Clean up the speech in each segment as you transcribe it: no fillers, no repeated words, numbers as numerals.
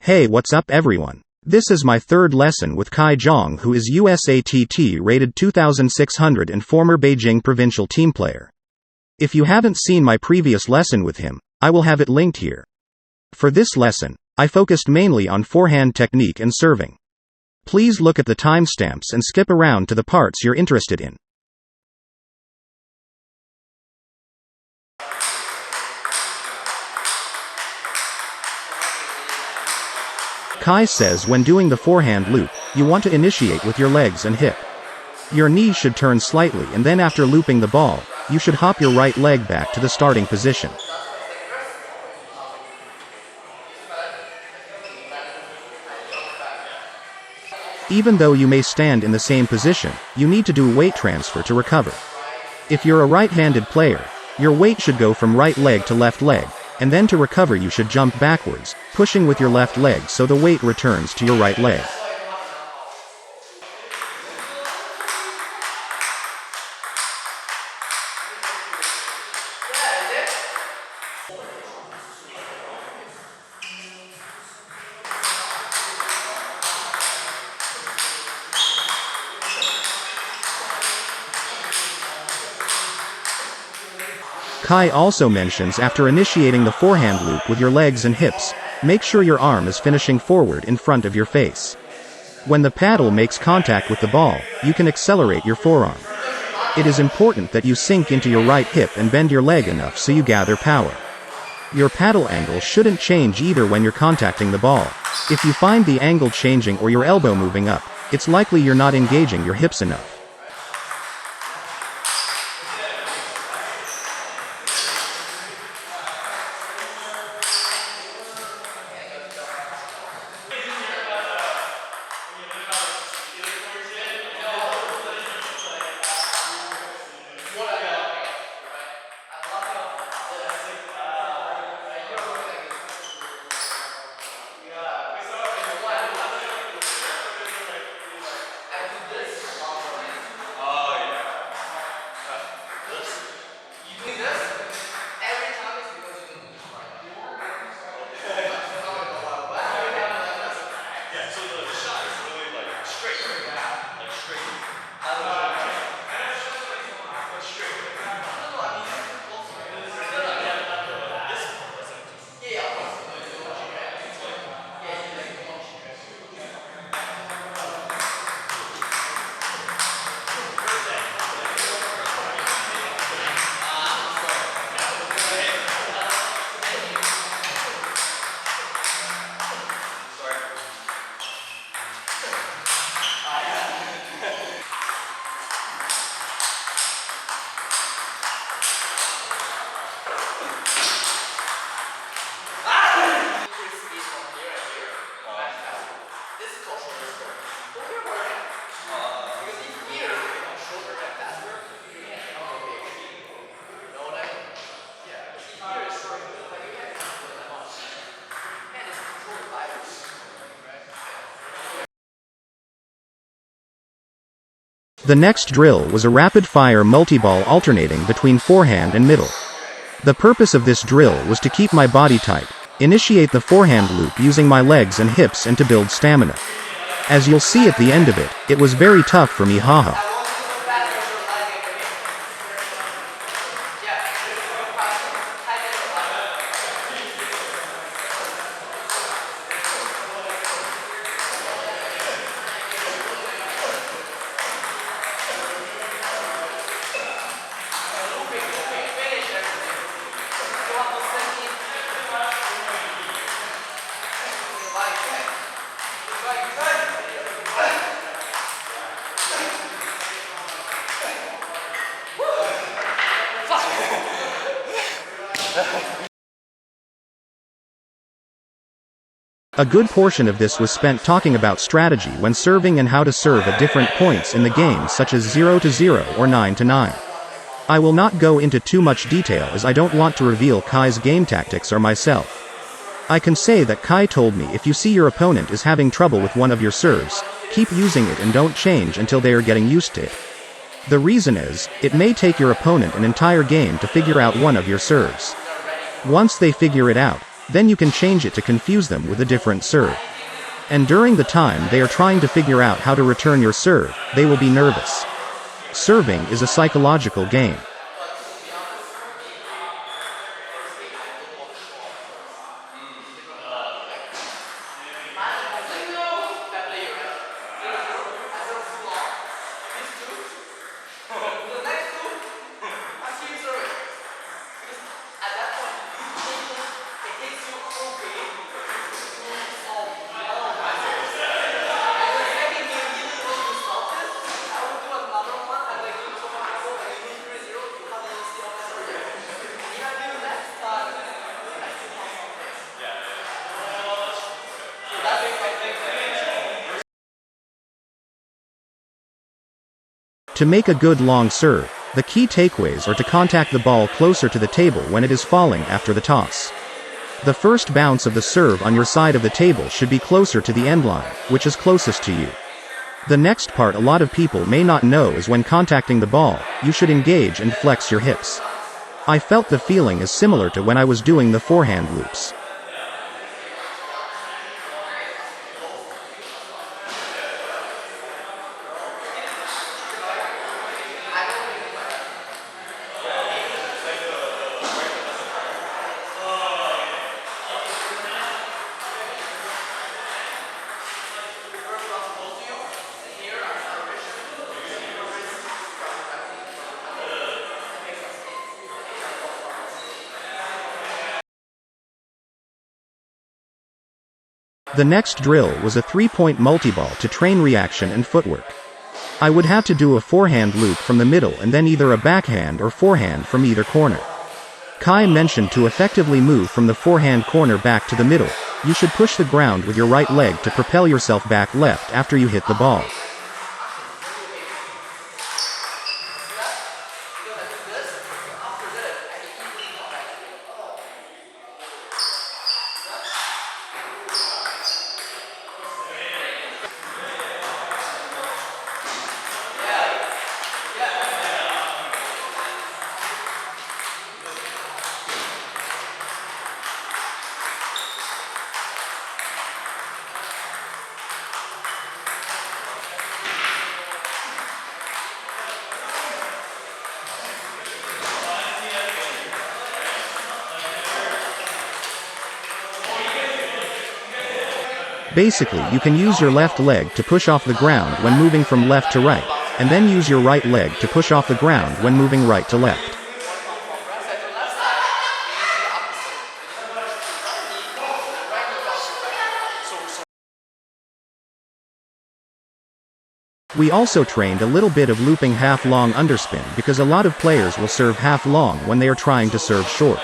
Hey, what's up everyone? This is my third lesson with Zhang, who is USATT rated 2600 and former Beijing provincial team player. If you haven't seen my previous lesson with him, I will have it linked here. For this lesson, I focused mainly on forehand technique and serving. Please look at the timestamps and skip around to the parts you're interested in. Kai says when doing the forehand loop, you want to initiate with your legs and hip. Your knee should turn slightly, and then after looping the ball, you should hop your right leg back to the starting position. Even though you may stand in the same position, you need to do weight transfer to recover. If you're a right-handed player, your weight should go from right leg to left leg, and then to recover you should jump backwards, pushing with your left leg so the weight returns to your right leg. Kai also mentions after initiating the forehand loop with your legs and hips, make sure your arm is finishing forward in front of your face. When the paddle makes contact with the ball, you can accelerate your forearm. It is important that you sink into your right hip and bend your leg enough so you gather power. Your paddle angle shouldn't change either when you're contacting the ball. If you find the angle changing or your elbow moving up, it's likely you're not engaging your hips enough. The next drill was a rapid-fire multiball alternating between forehand and middle. The purpose of this drill was to keep my body tight, initiate the forehand loop using my legs and hips, and to build stamina. As you'll see at the end of it, it was very tough for me, haha. A good portion of this was spent talking about strategy when serving and how to serve at different points in the game, such as 0-0 or 9-9. I will not go into too much detail as I don't want to reveal Kai's game tactics or myself. I can say that Kai told me if you see your opponent is having trouble with one of your serves, keep using it and don't change until they are getting used to it. The reason is, it may take your opponent an entire game to figure out one of your serves. Once they figure it out, Then you can change it to confuse them with a different serve. And during the time they are trying to figure out how to return your serve, they will be nervous. Serving is a psychological game. To make a good long serve, the key takeaways are to contact the ball closer to the table when it is falling after the toss. The first bounce of the serve on your side of the table should be closer to the end line, which is closest to you. The next part a lot of people may not know is when contacting the ball, you should engage and flex your hips. I felt the feeling is similar to when I was doing the forehand loops. The next drill was a 3-point multiball to train reaction and footwork. I would have to do a forehand loop from the middle and then either a backhand or forehand from either corner. Kai mentioned to effectively move from the forehand corner back to the middle, you should push the ground with your right leg to propel yourself back left after you hit the ball. Basically, you can use your left leg to push off the ground when moving from left to right, and then use your right leg to push off the ground when moving right to left. We also trained a little bit of looping half-long underspin because a lot of players will serve half-long when they are trying to serve short.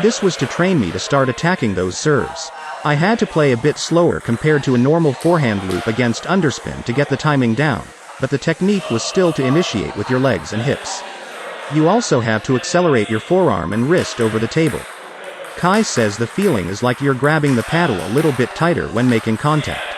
This was to train me to start attacking those serves. I had to play a bit slower compared to a normal forehand loop against underspin to get the timing down, but the technique was still to initiate with your legs and hips. You also have to accelerate your forearm and wrist over the table. Kai says the feeling is like you're grabbing the paddle a little bit tighter when making contact.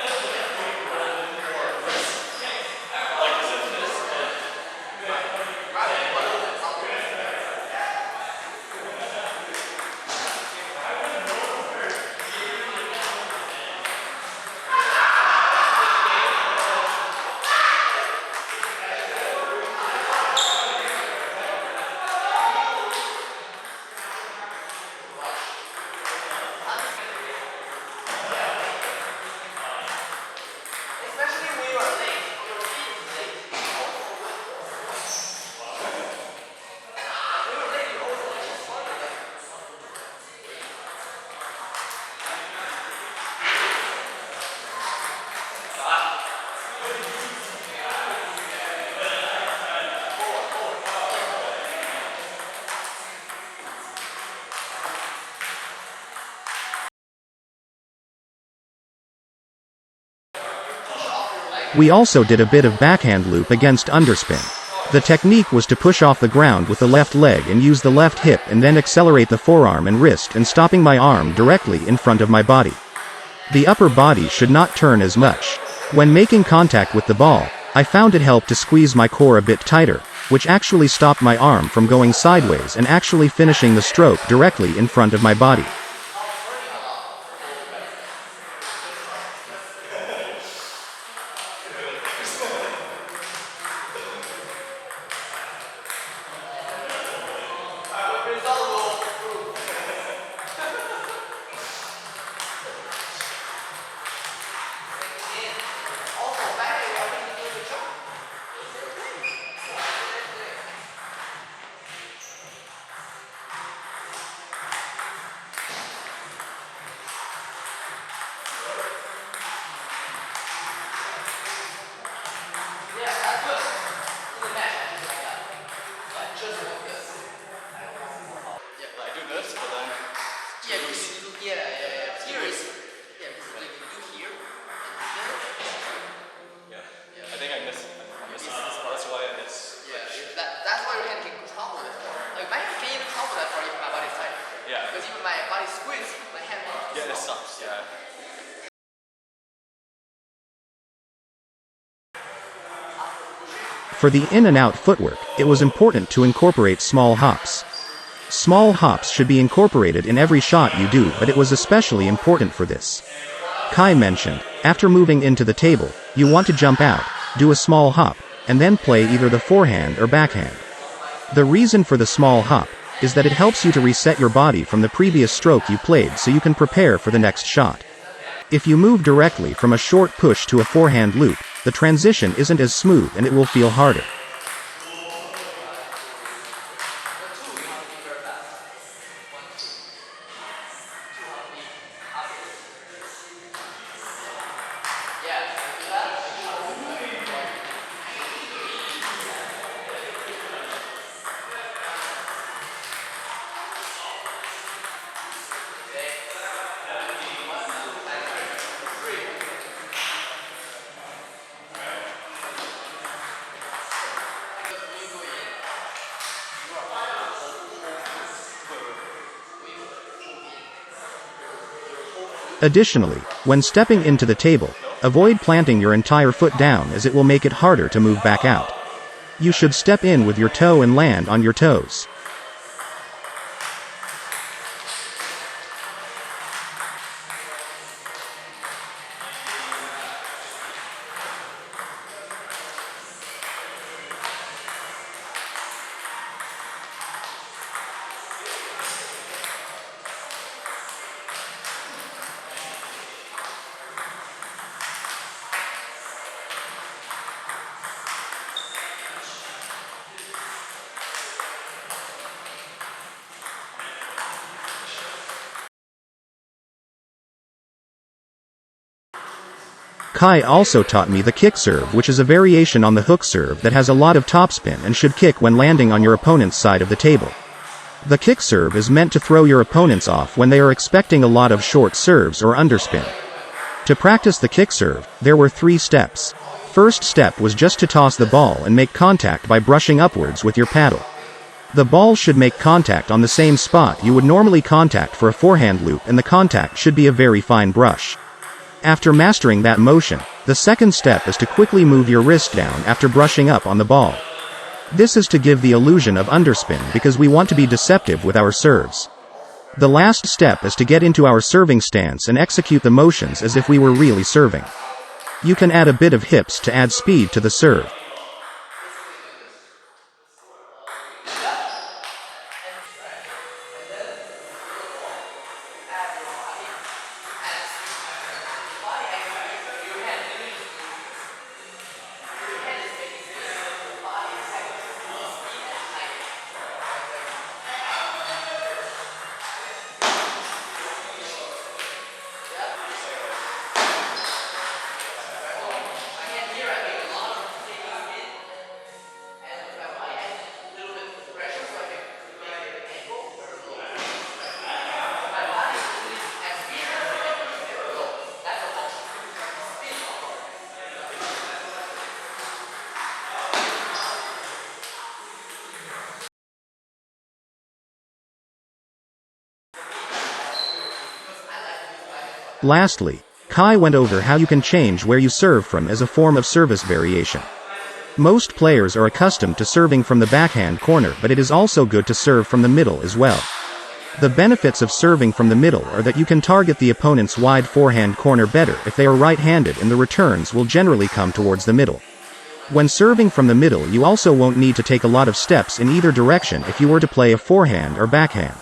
We also did a bit of backhand loop against underspin. The technique was to push off the ground with the left leg and use the left hip and then accelerate the forearm and wrist and stopping my arm directly in front of my body. The upper body should not turn as much. When making contact with the ball, I found it helped to squeeze my core a bit tighter, which actually stopped my arm from going sideways and actually finishing the stroke directly in front of my body. For the in and out footwork, it was important to incorporate small hops. Small hops should be incorporated in every shot you do, but it was especially important for this. Kai mentioned, after moving into the table, you want to jump out, do a small hop, and then play either the forehand or backhand. The reason for the small hop is that it helps you to reset your body from the previous stroke you played so you can prepare for the next shot. If you move directly from a short push to a forehand loop, the transition isn't as smooth and it will feel harder. Additionally, when stepping into the table, avoid planting your entire foot down as it will make it harder to move back out. You should step in with your toe and land on your toes. Kai also taught me the kick serve, which is a variation on the hook serve that has a lot of topspin and should kick when landing on your opponent's side of the table. The kick serve is meant to throw your opponents off when they are expecting a lot of short serves or underspin. To practice the kick serve, there were 3 steps. First step was just to toss the ball and make contact by brushing upwards with your paddle. The ball should make contact on the same spot you would normally contact for a forehand loop, and the contact should be a very fine brush. After mastering that motion, the second step is to quickly move your wrist down after brushing up on the ball. This is to give the illusion of underspin because we want to be deceptive with our serves. The last step is to get into our serving stance and execute the motions as if we were really serving. You can add a bit of hips to add speed to the serve. Lastly, Kai went over how you can change where you serve from as a form of service variation. Most players are accustomed to serving from the backhand corner, but it is also good to serve from the middle as well. The benefits of serving from the middle are that you can target the opponent's wide forehand corner better if they are right-handed, and the returns will generally come towards the middle. When serving from the middle, you also won't need to take a lot of steps in either direction if you were to play a forehand or backhand.